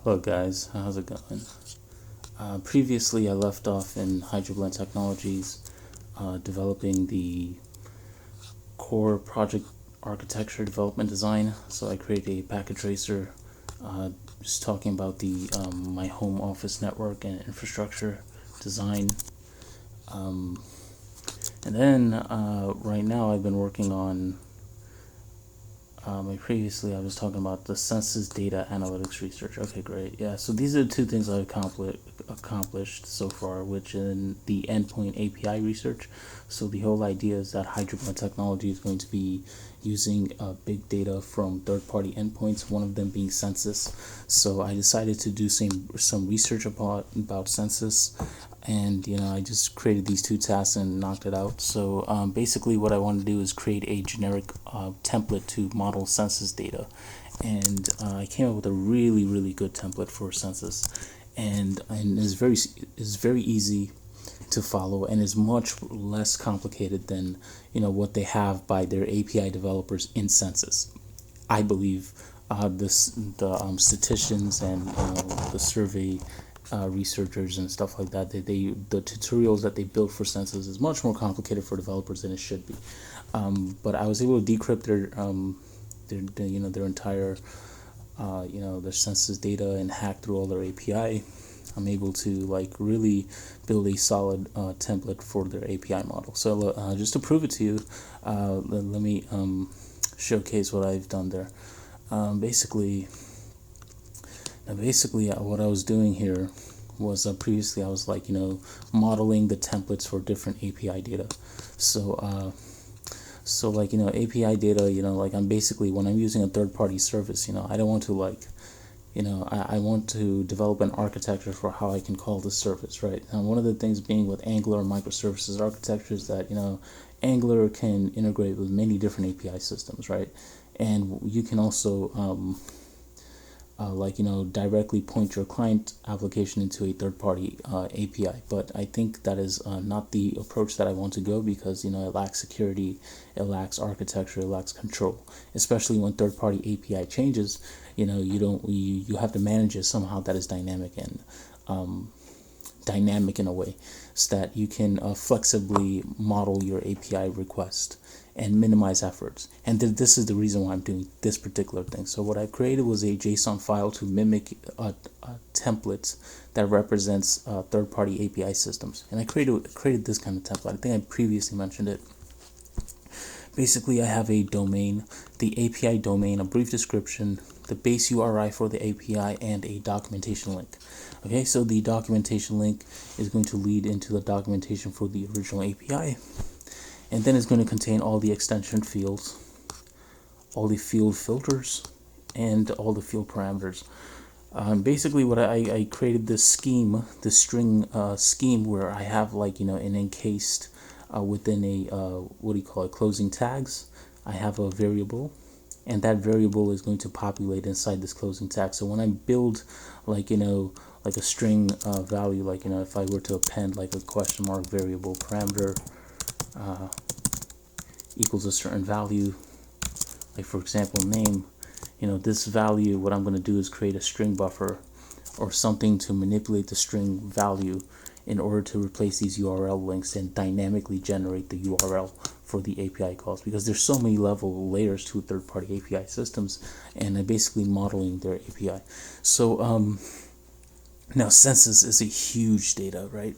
Hello guys, how's it going? Previously I left off in HydraBlend Technologies developing the core project architecture development design. So I created a packet tracer just talking about the my home office network and infrastructure design. Um, and then right now I've been working on previously I was talking about the census data analytics research. Okay, great. Yeah, so these are the two things I've accomplished so far, which in the endpoint API research. So the whole idea is that HydraBlend technology is going to be using big data from third-party endpoints, one of them being census. So I decided to do some research about census, and I just created these two tasks and knocked it out. So basically what I want to do is create a generic template to model census data, and I came up with a really good template for census, and it's very easy to follow and is much less complicated than what they have by their API developers in census. I believe the statisticians and the survey researchers and stuff like that, the tutorials that they built for census is much more complicated for developers than it should be. But I was able to decrypt their entire their census data and hack through all their API. I'm able to really build a solid template for their API model. So just to prove it to you, let me showcase what I've done there. Basically, what I was doing here was previously I was modeling the templates for different API data. So API data, I'm basically, when I'm using a third-party service, I don't want to I want to develop an architecture for how I can call this service, right? And one of the things being with Angular microservices architecture is that Angular can integrate with many different API systems, right? And you can also directly point your client application into a third-party API. But I think that is not the approach that I want to go, because it lacks security, it lacks architecture, it lacks control. Especially when third-party API changes, you have to manage it somehow that is dynamic and dynamic in a way so that you can flexibly model your API request and minimize efforts. And this is the reason why I'm doing this particular thing. So what I created was a JSON file to mimic a template that represents third-party API systems. And I created this kind of template. I think I previously mentioned it. Basically, I have a domain, the API domain, a brief description, the base URI for the API, and a documentation link. Okay, so the documentation link is going to lead into the documentation for the original API. And then it's going to contain all the extension fields, all the field filters, and all the field parameters. Basically, what I created this scheme, this string scheme, where I have an encased within a closing tags. I have a variable, and that variable is going to populate inside this closing tag. So when I build a string value, if I were to append a question mark variable parameter equals a certain value, for example name, this value, what I'm going to do is create a string buffer or something to manipulate the string value in order to replace these URL links and dynamically generate the URL for the API calls, because there's so many layers to third-party API systems, and I'm basically modeling their API. So now census is a huge data, right?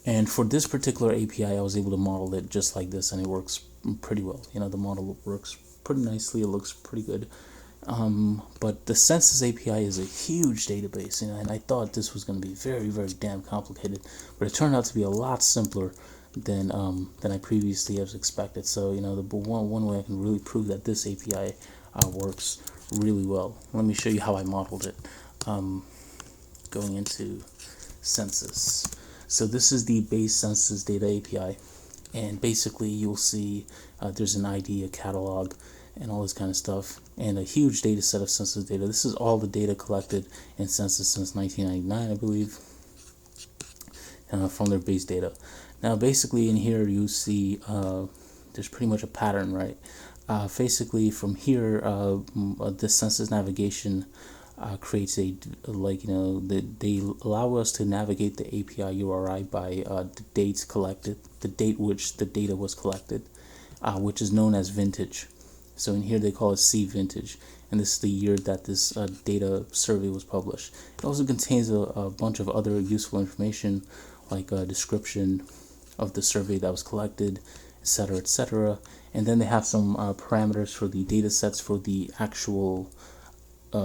And for this particular API, I was able to model it just like this, and it works pretty well. The model works pretty nicely. It looks pretty good. But the census API is a huge database, and I thought this was going to be very damn complicated, but it turned out to be a lot simpler than I previously have expected. So the one way I can really prove that this API works really well. Let me show you how I modeled it. Going into census. So this is the base census data API, and basically you'll see there's an ID, a catalog, and all this kind of stuff, and a huge data set of census data. This is all the data collected in census since 1999, I believe, from their base data. Now basically in here you see there's pretty much a pattern, right? Basically from here, the census navigation creates a, like, they allow us to navigate the API URI by the dates collected, the date which the data was collected, which is known as vintage. So in here they call it C vintage, and this is the year that this data survey was published. It also contains a bunch of other useful information, like a description of the survey that was collected, etc., etc. And then they have some parameters for the data sets for the actual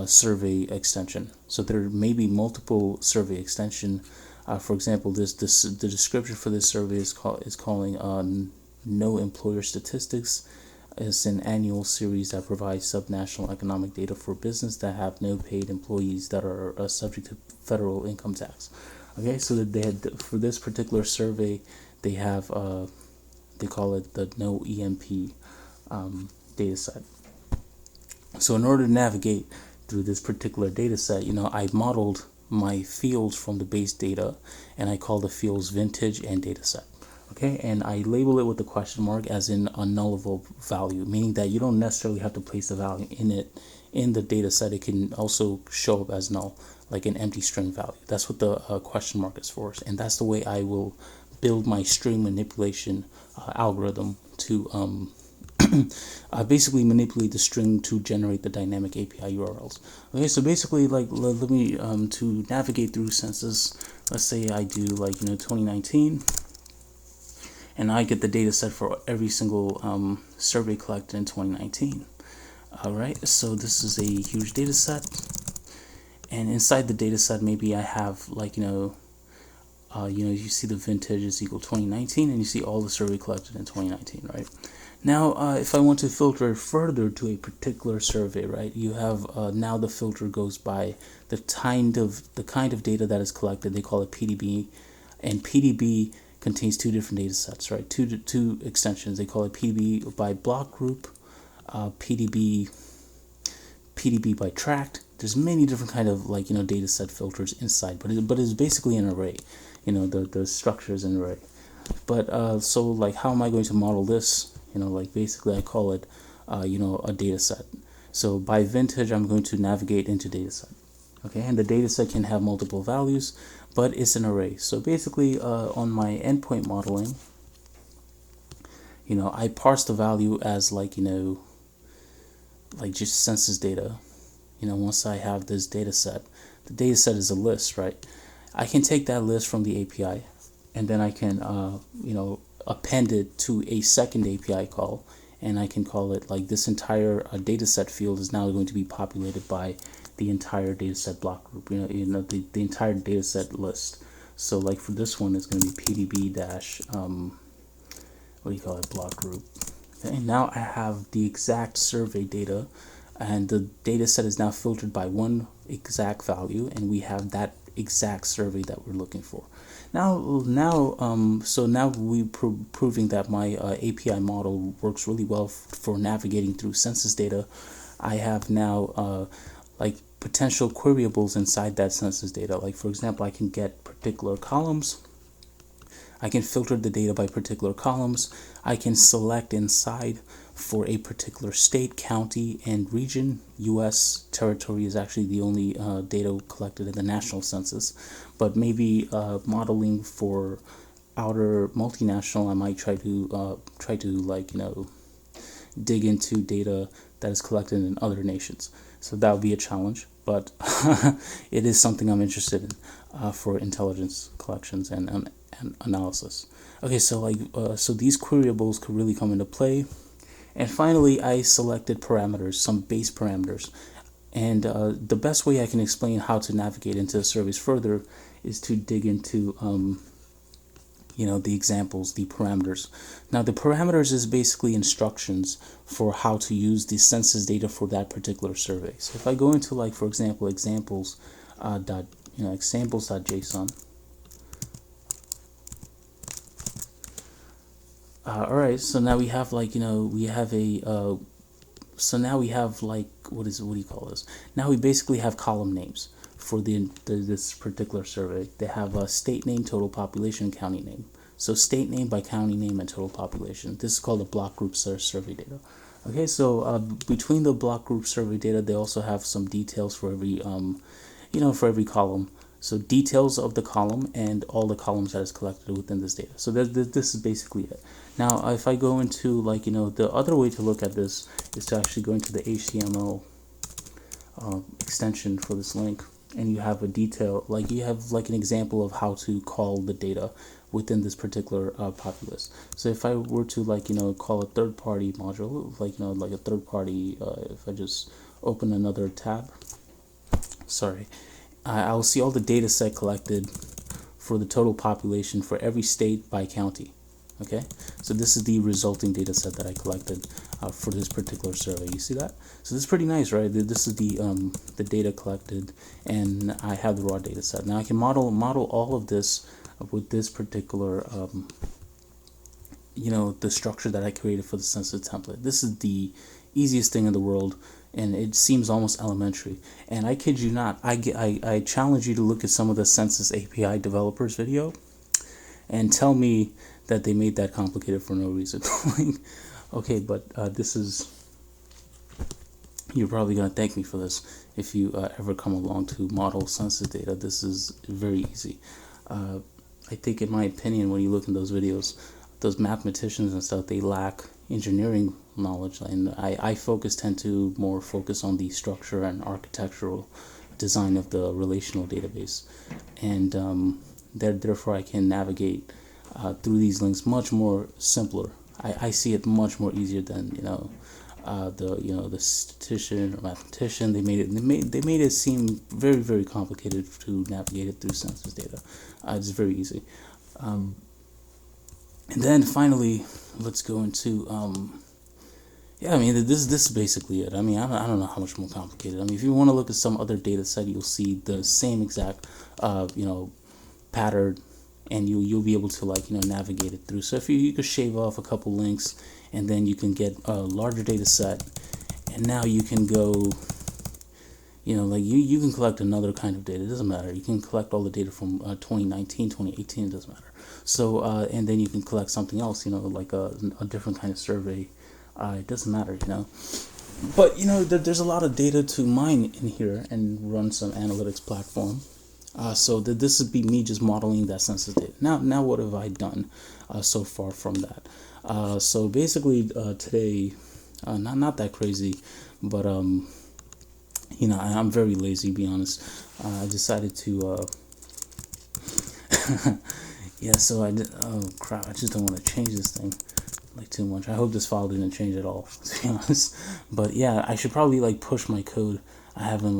survey extension. So there may be multiple survey extension. For example, the description for this survey is calling No Employer Statistics. It's an annual series that provides subnational economic data for business that have no paid employees that are subject to federal income tax. Okay, so that they had, for this particular survey, they have they call it the No EMP data set. So in order to navigate through this particular data set, I modeled my fields from the base data, and I call the fields vintage and data set. Okay, and I label it with the question mark as in a nullable value, meaning that you don't necessarily have to place the value in the data set. It can also show up as null, like an empty string value. That's what the question mark is for, and that's the way I will build my string manipulation algorithm to basically manipulate the string to generate the dynamic API URLs. Okay, so basically, like, let me to navigate through census. Let's say I do 2019. And I get the data set for every single survey collected in 2019. All right, so this is a huge data set, and inside the data set, maybe I have you see the vintage is equal 2019, and you see all the survey collected in 2019, right? Now, if I want to filter further to a particular survey, right, you have now the filter goes by the kind of data that is collected. They call it PDB, and PDB contains two different data sets, right? Two extensions. They call it PDB by block group, PDB by tract. There's many different kind of data set filters inside, but it's basically an array. The structure is an array. But so how am I going to model this? Basically I call it a data set. So by vintage, I'm going to navigate into data set. Okay, and the data set can have multiple values, but it's an array. So basically, on my endpoint modeling, I parse the value as just census data. Once I have this data set, the data set is a list, right? I can take that list from the API, and then I can append it to a second API call, and I can call it this entire data set field is now going to be populated by the entire dataset block group, the entire dataset list. So for this one, it's going to be PDB dash, block group. Okay, now I have the exact survey data, and the dataset is now filtered by one exact value, and we have that exact survey that we're looking for. So now we proving that my API model works really well for navigating through census data. I have now potential queryables inside that census data. For example, I can get particular columns. I can filter the data by particular columns. I can select inside for a particular state, county, and region. U.S. territory is actually the only data collected in the national census, but maybe modeling for outer multinational, I might try to dig into data that is collected in other nations. So that would be a challenge, but it is something I'm interested in for intelligence collections and analysis. Okay, so so these queryables could really come into play. And finally, I selected parameters, some base parameters. And the best way I can explain how to navigate into the surveys further is to dig into the examples, the parameters. Now, the parameters is basically instructions for how to use the census data for that particular survey. So if I go into for example, examples examples.json. All right, so now we have we have a so now we have what do you call this? Now we basically have column names for this particular survey. They have a state name, total population, county name. So state name by county name and total population. This is called a block group survey data. Okay, so between the block group survey data, they also have some details for every, for every column. So details of the column and all the columns that is collected within this data. So this is basically it. Now, if I go into the other way to look at this is to actually go into the HTML extension for this link, and you have a detail, like you have like an example of how to call the data within this particular populace. So if I were to call a third-party module, like a third-party, if I just open another tab, sorry, I'll see all the data set collected for the total population for every state by county. Okay, so this is the resulting data set that I collected for this particular survey. You see that? So this is pretty nice, right? This is the data collected, and I have the raw data set. Now I can model all of this with this particular the structure that I created for the census template. This is the easiest thing in the world, and it seems almost elementary. And I kid you not, I challenge you to look at some of the Census API developers video and tell me that they made that complicated for no reason. Okay, but this is, you're probably going to thank me for this if you ever come along to model census data. This is very easy. I think, in my opinion, when you look in those videos, those mathematicians and stuff, they lack engineering knowledge, and I tend to more focus on the structure and architectural design of the relational database, and therefore I can navigate through these links much more simpler. I see it much more easier than the statistician or mathematician. They made it seem very, very complicated to navigate it through census data. It's very easy. And then finally, let's go into this is basically it. I mean, I don't know how much more complicated. I mean, if you want to look at some other data set, you'll see the same exact pattern, and you'll be able to navigate it through. So if you could shave off a couple links, and then you can get a larger data set, and now you can go, you can collect another kind of data. It doesn't matter. You can collect all the data from 2019, 2018. It doesn't matter. So and then you can collect something else, like a different kind of survey. It doesn't matter, But there's a lot of data to mine in here and run some analytics platform. So this would be me just modeling that census data. Now what have I done so far from that? So basically today, not that crazy, but I'm very lazy, to be honest. I decided to yeah. So I did. Oh crap! I just don't want to change this thing too much. I hope this file didn't change at all, to be honest. But yeah, I should probably push my code. I haven't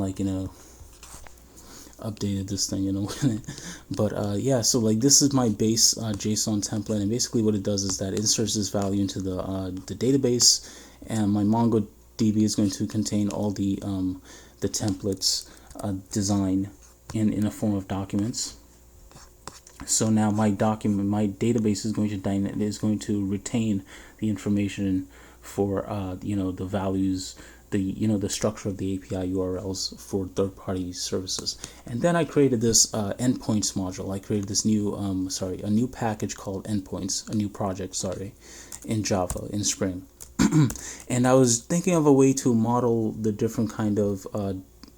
updated this thing, but yeah, so this is my base JSON template, and basically what it does is that it inserts this value into the database, and my MongoDB is going to contain all the templates design in a form of documents. So now my database is going to retain the information for the values, the structure of the API URLs for third-party services. And then I created this endpoints module. I created this new a new package called endpoints, a new project, in Java, in Spring. And I was thinking of a way to model the different kind of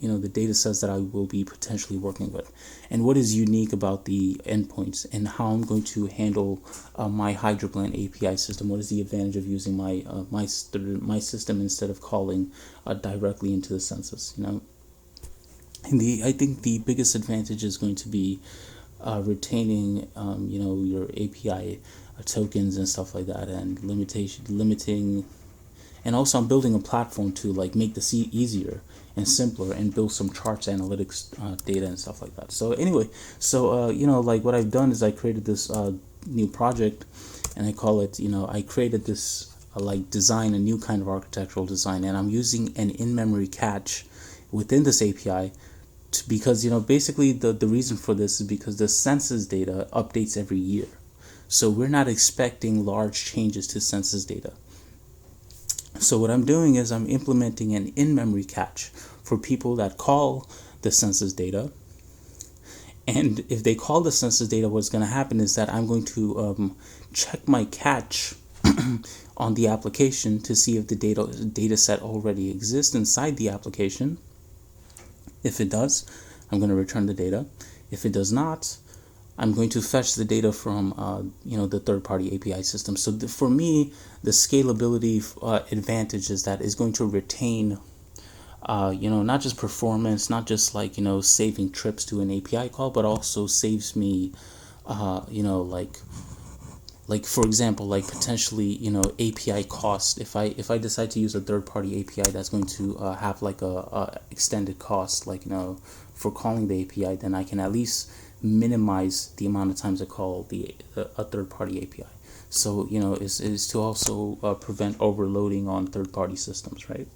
the data sets that I will be potentially working with, and what is unique about the endpoints, and how I'm going to handle my HydraBlend API system. What is the advantage of using my system instead of calling directly into the census? And I think the biggest advantage is going to be retaining your API tokens and stuff like that, and limiting. And also, I'm building a platform to make this easier and simpler, and build some charts, analytics, data, and stuff like that. So anyway, what I've done is I created this new project, and I call it, I created this design, a new kind of architectural design, and I'm using an in-memory cache within this API because basically the reason for this is because the census data updates every year, so we're not expecting large changes to census data. So what I'm doing is I'm implementing an in-memory cache for people that call the census data. And if they call the census data, what's going to happen is that I'm going to check my cache on the application to see if the data set already exists inside the application. If it does, I'm going to return the data. If it does not, I'm going to fetch the data from the third-party API system. So for me, the scalability advantage is that it's going to retain not just performance, not just saving trips to an API call, but also saves me for example, potentially API cost. If I decide to use a third-party API that's going to have a extended cost, for calling the API, then I can at least minimize the amount of times I call a third-party API. So is to also prevent overloading on third-party systems, right?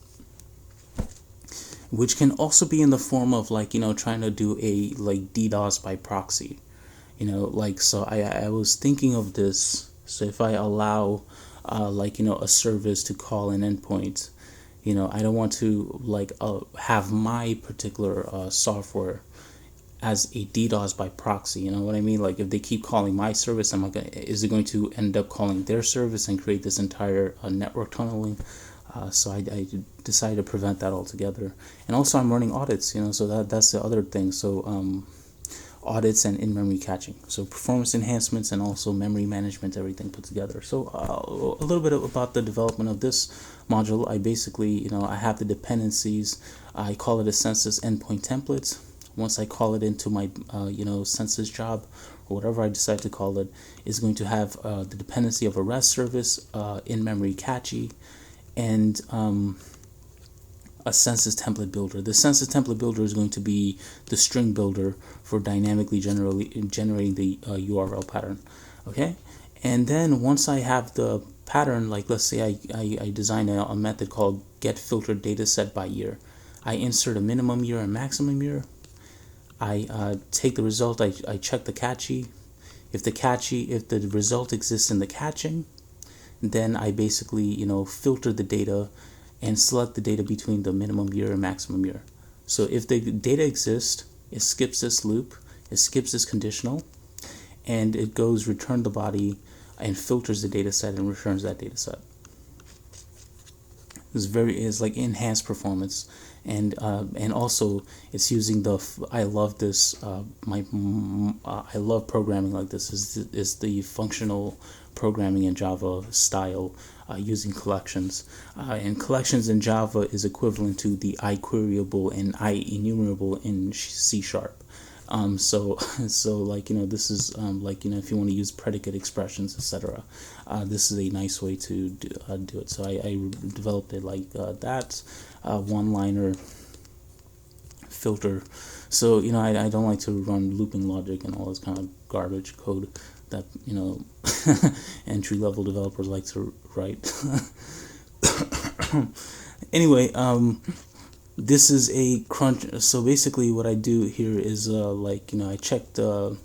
Which can also be in the form of trying to do a DDoS by proxy. So I was thinking of this. So if I allow a service to call an endpoint, I don't want to have my particular software as a DDoS by proxy. You know what I mean? If they keep calling my service, is it going to end up calling their service and create this entire network tunneling? So I decided to prevent that altogether. And also I'm running audits, so that's the other thing. So audits and in-memory caching. So performance enhancements and also memory management, everything put together. So a little bit about the development of this module. I basically, I have the dependencies. I call it a census endpoint template. Once I call it into my, census job, or whatever I decide to call it, is going to have the dependency of a REST service, in-memory cache, and a census template builder. The census template builder is going to be the string builder for dynamically generating the URL pattern. Okay, and then once I have the pattern, let's say I design a method called get filtered data set by year. I insert a minimum year and maximum year. I take the result. I check the cache. If the result exists in the caching, then I basically filter the data and select the data between the minimum year and maximum year. So if the data exists, it skips this loop, it skips this conditional, and it goes return the body and filters the data set and returns that data set. It's like enhanced performance, and also it's using I love this. I love programming like this. Is the functional programming in Java style using collections, and collections in Java is equivalent to the iQueryable and iEnumerable in C#. So this is if you want to use predicate expressions, etc. This is a nice way to do it. So I developed it like that, one-liner filter. So I don't like to run looping logic and all this kind of garbage code that entry-level developers like to write. Anyway, this is a crunch. So basically what I do here is I check the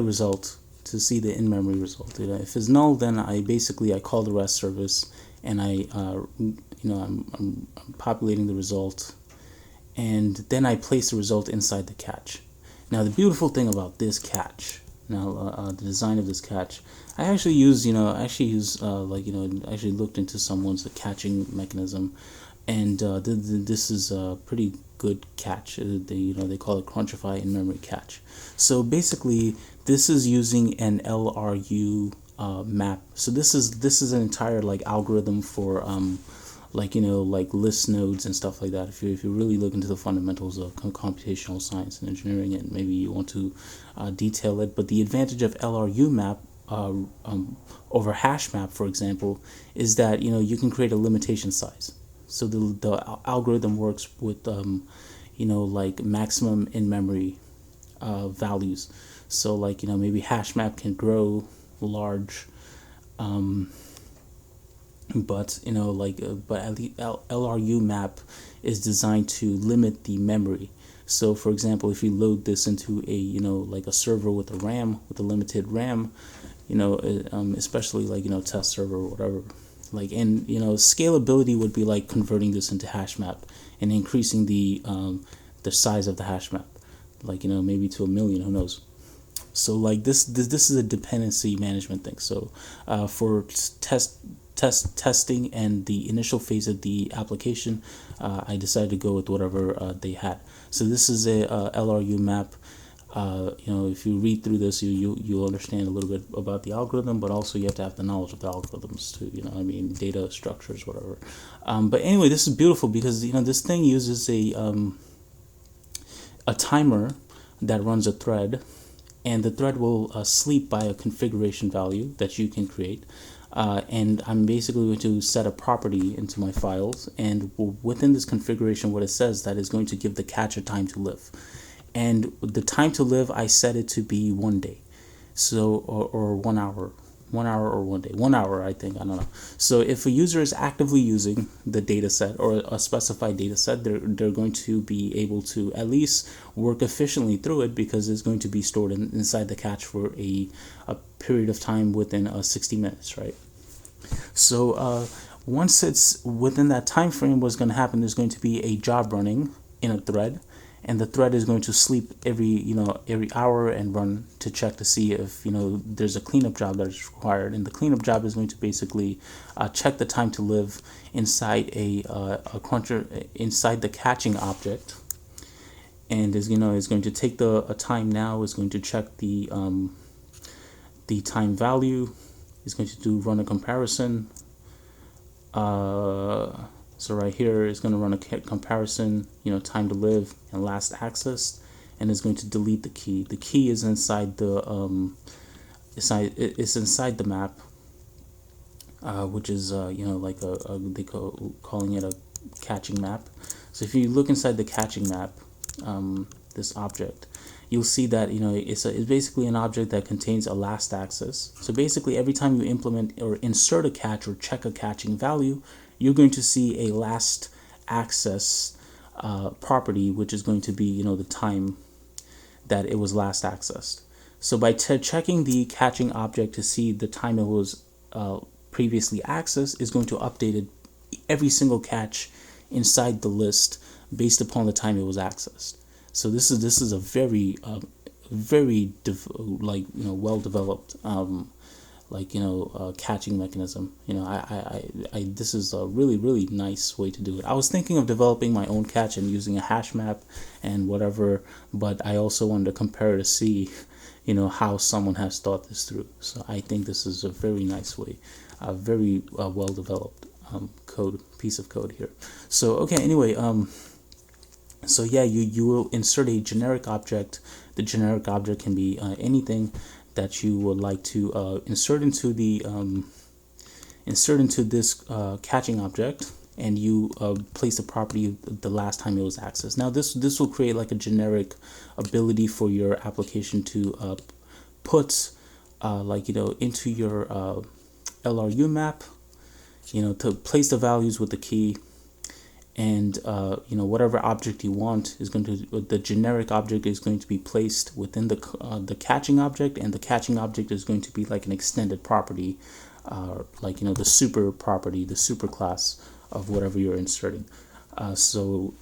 result to see the in-memory result. If it's null, then I call the REST service, and I'm populating the result, and then I place the result inside the cache. Now the beautiful thing about this cache, the design of this cache, I actually looked into someone's caching mechanism, and this is a pretty good cache. They call it Crunchify in-memory cache. So basically, this is using an LRU map. So this is an entire algorithm for list nodes and stuff like that. If you really look into the fundamentals of computational science and engineering, and maybe you want to detail it. But the advantage of LRU map over hash map, for example, is that you can create a limitation size. So the algorithm works with maximum in-memory values. So maybe hash map can grow large, but at least LRU map is designed to limit the memory. So for example, if you load this into a server with a RAM, with a limited RAM, especially test server or whatever, scalability would be like converting this into hash map and increasing the size of the hash map, maybe to 1 million, who knows. So like this is a dependency management thing. So for testing and the initial phase of the application, I decided to go with whatever they had. So this is a LRU map. If you read through this, you'll understand a little bit about the algorithm, but also you have to have the knowledge of the algorithms too. Data structures, whatever. But anyway, this is beautiful because this thing uses a timer that runs a thread, and the thread will sleep by a configuration value that you can create. And I'm basically going to set a property into my files, and within this configuration, what it says that is going to give the catch a time to live. And the time to live, I set it to be 1 day, so or 1 hour, 1 hour or 1 day, 1 hour, I think, I don't know. So if a user is actively using the data set or a specified data set, they're going to be able to at least work efficiently through it, because it's going to be stored inside the cache for a period of time within 60 minutes, right? So once it's within that time frame, what's going to happen, there's going to be a job running in a thread, and the thread is going to sleep every hour and run to check to see if there's a cleanup job that is required. And the cleanup job is going to basically check the time to live inside a cruncher, inside the catching object, and is going to take the time now, is going to check the time value, is going to run a comparison. So right here is going to run a comparison, time to live and last accessed, and it's going to delete the key. The key is inside the it's inside the map, which is like calling it a catching map. So if you look inside the catching map, this object, you'll see that it's basically an object that contains a last access. So basically, every time you implement or insert a catch or check a catching value, you're going to see a last access property, which is going to be the time that it was last accessed. So by checking the catching object to see the time it was previously accessed, is going to update it, every single catch inside the list based upon the time it was accessed. So this is a very well developed catching mechanism. This is a really nice way to do it. I was thinking of developing my own catch and using a hash map and whatever, but I also wanted to compare to see how someone has thought this through. So I think this is a very nice way, a very well developed piece of code here. So okay, anyway, so yeah, you will insert a generic object. The generic object can be anything that you would like to insert into this catching object, and you place the property the last time it was accessed. Now this will create like a generic ability for your application to put into your LRU map, to place the values with the key. And whatever object you want is going to, the generic object is going to be placed within the catching object, and the catching object is going to be like an extended property, the super property, the super class of whatever you're inserting. So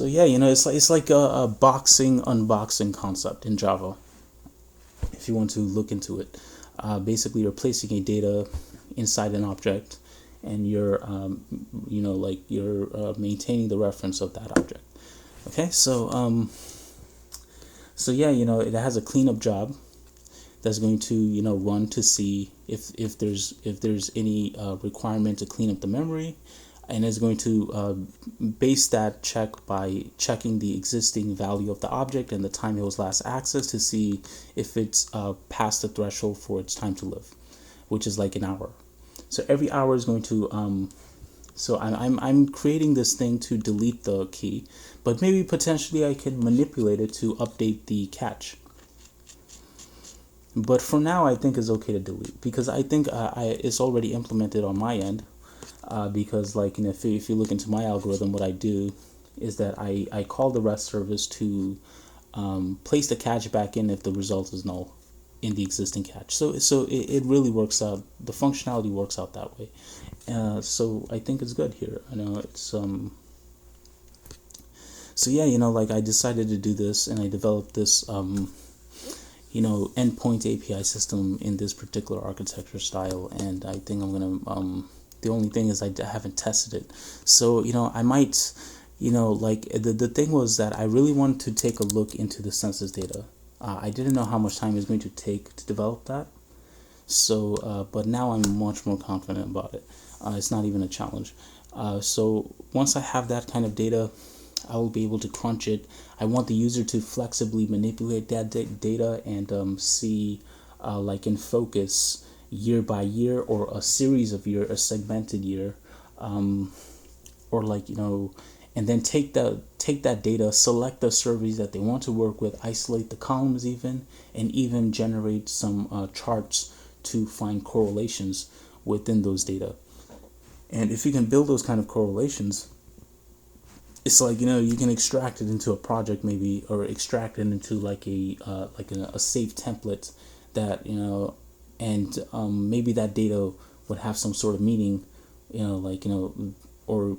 yeah, it's like a boxing unboxing concept in Java, if you want to look into it. Basically, you're placing a data inside an object, and you're maintaining the reference of that object. Okay, so yeah, it has a cleanup job that's going to run to see if there's any requirement to clean up the memory, and it's going to base that check by checking the existing value of the object and the time it was last accessed to see if it's past the threshold for its time to live, which is like an hour. So every hour is going to so I'm creating this thing to delete the key, but maybe potentially I can manipulate it to update the catch. But for now, I think it's okay to delete, because I think it's already implemented on my end. Because if you look into my algorithm, what I do is that I call the REST service to place the catch back in if the result is null in the existing catch. So it really works out. The functionality works out that way. So I think it's good here. I know it's So yeah, like I decided to do this, and I developed this endpoint API system in this particular architecture style, and I think I'm gonna the only thing is I haven't tested it. So I might, like the thing was that I really wanted to take a look into the census data. I didn't know how much time it was going to take to develop that. So, but now I'm much more confident about it. It's not even a challenge. So once I have that kind of data, I will be able to crunch it. I want the user to flexibly manipulate that data and see, like in focus, year by year or a series of year, a segmented year, or like and then take that data, select the surveys that they want to work with, isolate the columns even, and even generate some charts to find correlations within those data. And if you can build those kind of correlations, it's like you can extract it into a project maybe, or extract it into like a safe template that and maybe that data would have some sort of meaning, like or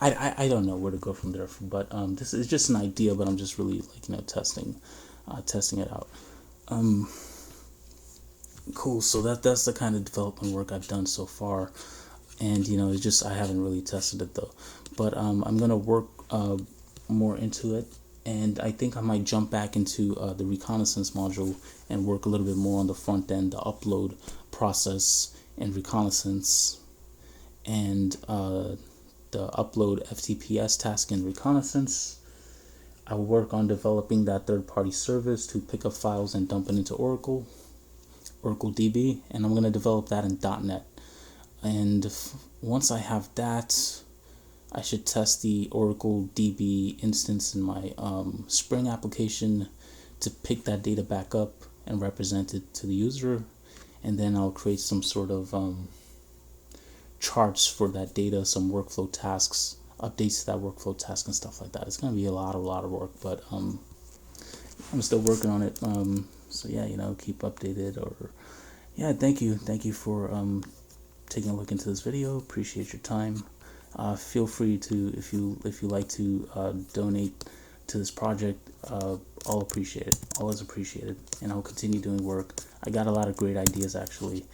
I don't know where to go from there, but this is just an idea, but I'm just really like testing it out. Cool. So that's the kind of development work I've done so far, and it's just I haven't really tested it though. But I'm gonna work more into it, and I think I might jump back into the reconnaissance module and work a little bit more on the front end, the upload process and reconnaissance, and the upload FTPS task in reconnaissance. I will work on developing that third-party service to pick up files and dump it into Oracle DB, and I'm going to develop that in .NET. And once I have that, I should test the Oracle DB instance in my Spring application to pick that data back up and represent it to the user, and then I'll create some sort of charts for that data, some workflow tasks, updates to that workflow task and stuff like that. It's going to be a lot of work, but I'm still working on it. So yeah, keep updated. Or yeah, thank you for taking a look into this video. Appreciate your time. Feel free to, if you like to donate to this project. I'll appreciate it. Always appreciate it, and I'll continue doing work. I got a lot of great ideas actually.